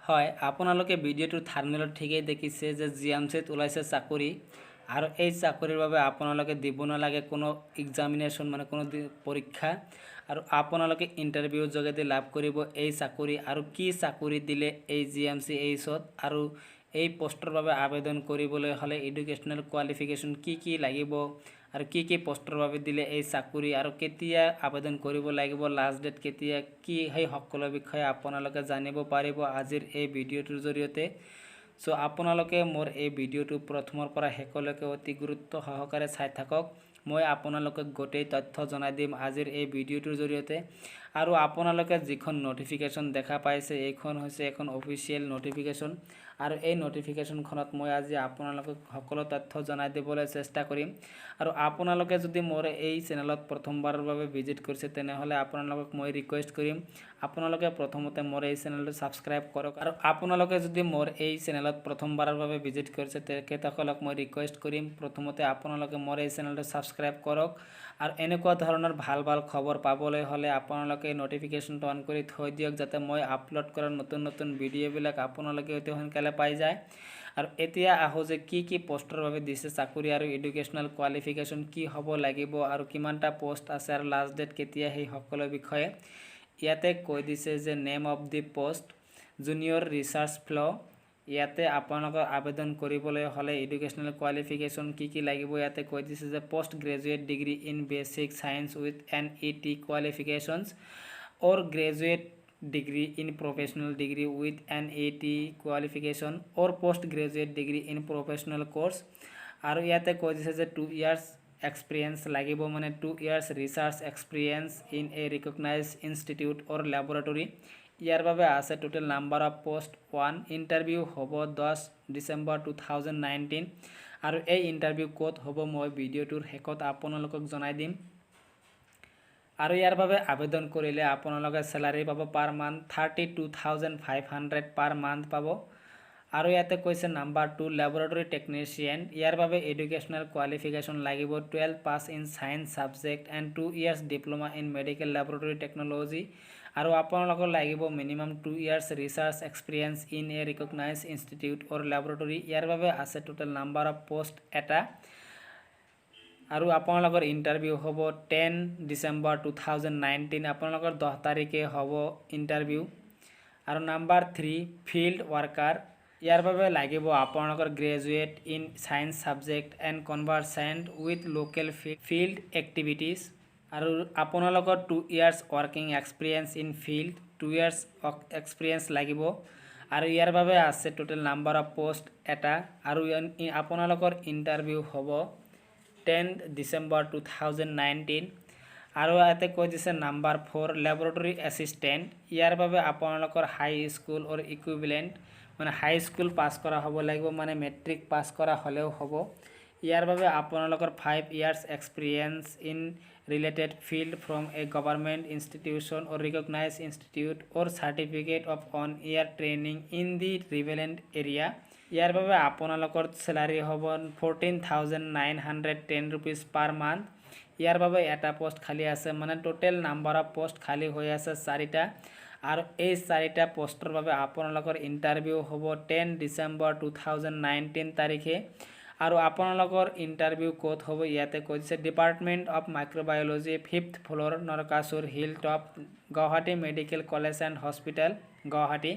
হয় আপোনালোকে ভিডিওটোৰ থাম্বনেলত ঠিকেই দেখিছে যে জিএমচিত ওলাইছে চাকৰি আৰু এই চাকৰিৰ বাবে আপোনালোকে দিব নালাগে কোনো এক্সামিনেশ্যন মানে কোনো পৰীক্ষা আৰু আপোনালোকে ইন্টাৰভিউৰ যোগেদি লাভ কৰিব এই চাকৰি আৰু কি চাকৰি দিলে এই জিএমচি এইচত আৰু এই পোষ্টৰ বাবে আবেদন কৰিবলৈ হলে এডুকেশনাল কোৱালিফিকেশন কি লাগিব আৰু কি পোষ্টৰ বাবে দিলে এই চাকৰি আৰু কেতিয়া আবেদন কৰিব লাগিব লাষ্ট ডেট কেতিয়া কি সেই সকলো বিষয়ে আপোনালোকে জানিব পাৰিব আজিৰ এই ভিডিওটোৰ জৰিয়তে সো আপোনালোকে মোৰ এই ভিডিওটো প্ৰথমৰ পৰা শেষলৈকে অতি গুৰুত্ব সহকাৰে চাই থাকক মই আপোনালোকক গোটেই তথ্য জনাই দিম আজিৰ এই ভিডিওটোৰ জৰিয়তে আৰু আপোনালোকে যিখন নোটিফিকেশন দেখা পাইছে এইখন হৈছে এখন অফিচিয়েল নোটিফিকেশন আৰু এই নোটিফিকেশনখনত মই আজি আপোনালোকক সকলো তথ্য জনাই দিবলৈ চেষ্টা কৰিম আৰু আপোনালোকে যদি মোৰ এই চেনেলত প্ৰথমবাৰৰ বাবে ভিজিট কৰিছে তেনেহলে আপোনালোকক মই ৰিকুৱেষ্ট কৰিম আপোনালোকে প্ৰথমতে মোৰ এই চেনেলটো সাবস্ক্ৰাইব কৰক আৰু আপোনালোকে যদি মোৰ এই চেনেলত প্ৰথমবাৰৰ বাবে ভিজিট কৰিছে তেখেতসকলক মই ৰিকুৱেষ্ট কৰিম প্ৰথমতে আপোনালোকে মোৰ এই চেনেলটো সাবস্ক্ৰাইব কৰক আৰু এনেকুৱা ধৰণৰ ভাল খবৰ পাবলৈ হলে আপোনালোকে নোটিফিকেশনটো অন কৰি থৈ দিয়ক যাতে মই আপলোড কৰা নতুন ভিডিঅ'বিলাক আপোনালোকে অতি সোনকালে পাই যায় আৰু এতিয়া আহো যে কি পোষ্টৰ বাবে দিছে চাকৰি আৰু এডুকেশনাল কোৱালিফিকেশন কি হ'ব লাগিব আৰু কিমানটা পোষ্ট আছে আৰু লাষ্ট ডেট কেতিয়া সেই সকলো বিষয়ে ইয়াতে কৈ দিছে যে name of the post junior research fellow ইয়াতে আপোনালোকৰ আবেদন কৰিবলৈ হলে এডুকেশনাল কোৱালিফিকেশন কি লাগিব ইয়াতে কৈ দিছে যে post graduate degree in basic science with NET qualifications or graduate degree in professional degree with NET qualification or postgraduate degree in professional course আৰু ইয়াতে কৈ দিছে যে 2 years experience লাগিব মানে 2 years research experience in a recognized institute or laboratory ইয়াৰ বাবে আছে total number of post 1 interview হ'ব 10 ডিসেম্বৰ 2019 আৰু এই ইন্টাৰভিউ ক'ত হ'ব মই ভিডিওটোৰ শেষত আপোনালোকক জনাই দিম আৰু ইয়াৰ বাবে আবেদন কৰিলে আপোনালোকে স্যালাৰি পাব পাৰ মান্থ 32500 পাৰ মান্থ পাব আৰু ইয়াতে কৈছে নাম্বাৰ 2 ল্যাবৰেটৰী টেকনিশিয়ান ইয়াৰ বাবে এডুকেশনাল কোৱালিফিকেশন লাগিব 12 pass in science subject and 2 years diploma in medical laboratory technology আৰু আপোনালোকৰ লাগিব minimum 2 years research experience in a recognised institute or laboratory ইয়াৰ বাবে আছে টোটাল নাম্বাৰ অফ পোষ্ট এটা আৰু আপোনালোকৰ ইন্টাৰভিউ হ'ব 10 ডিসেম্বৰ 2019 আপোনালোকৰ 10 তাৰিখে হ'ব ইন্টাৰভিউ আৰু নাম্বাৰ 3 ফিল্ড ওয়াৰ্কাৰ ইয়াৰ বাবে লাগিব আপোনালোকৰ graduate in science subject and conversant with local field activities আৰু আপোনালোকৰ 2 years working experience in field 2 years experience লাগিব আৰু ইয়াৰ বাবে আছে টোটাল নাম্বাৰ অফ পোষ্ট এটা আৰু আপোনালোকৰ ইন্টাৰভিউ হ'ব 10 ডিসেম্বৰ 2019 আৰু ইয়াতে কৈ দিছে নাম্বাৰ 4 ল্যাবৰেটৰী এসিস্ট্যান্ট ইয়াৰ বাবে আপোনালোকৰ হাই স্কুল অৰ ইকুইভ্যালেন্ট মানে হাই স্কুল পাস কৰা হ'ব লাগিব মানে মেট্ৰিক পাস কৰা হলেও হ'ব ইয়াৰ বাবে আপোনালোকৰ 5 years experience in related field from a government institution or recognised institute or certificate of 1 year training in the relevant area ইয়াৰ বাবে আপোনালোকৰ স্যালাৰি হ'ব 14910 rupees পাৰ মান্থ ইয়াৰ বাবে এটা পোষ্ট খালি আছে মানে টোটাল নাম্বাৰ অফ পোষ্ট খালি হৈ আছে 4টা আৰু এই 4টা পোষ্টৰ বাবে আপোনালোকৰ ইন্টাৰভিউ হ'ব 10 ডিসেম্বৰ 2019 তাৰিখে আৰু আপোনালোকৰ ইন্টাৰভিউ ক'ত হ'ব ইয়াতে কৈছে department of microbiology 5th floor Narakasur hill top Guwahati medical college and hospital Guwahati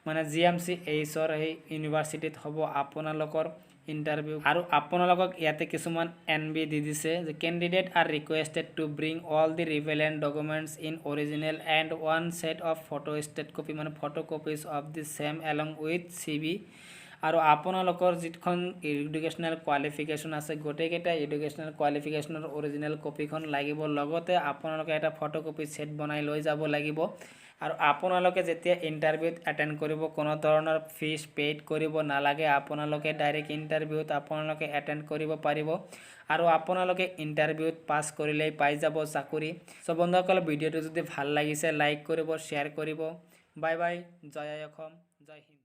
মানে জিএমচি এইচৰ এই ইউনিভাৰ্চিটিত হ'ব আপোনালোকৰ ইন্টাৰভিউ আৰু আপোনালোকক ইয়াতে কিছুমান এনবি দি দিছে যে candidate are requested to bring all the relevant documents in original and one set of photostat copy মানে photocopies of the same along with CV আৰু আপোনালোকৰ যিখন এডুকেশনাল কোৱালিফিকেশন আছে গোটেইকেইটা এডুকেশনাল কোৱালিফিকেশনৰ অৰিজিনেল কপিখন লাগিব লগতে আপোনালোকে এটা ফটোকপি সেট বনাই লৈ যাব লাগিব আৰু আপোনালোকে যেতিয়া ইন্টাৰভিউত এটেন্ড কৰিব কোনো ধৰণৰ ফিজ পেইড কৰিব নালাগে আপোনালোকে ডাইৰেক্ট ইন্টাৰভিউত আপোনালোকে এটেন্ড কৰিব পাৰিব আৰু আপোনালোকে ইন্টাৰভিউত পাস কৰিলেই পাই যাব চাকৰি সো বন্ধুসকল ভিডিওটো যদি ভাল লাগিছে লাইক কৰিব শেয়াৰ কৰিব বাই বাই জয় অসম জয় হিন্দ।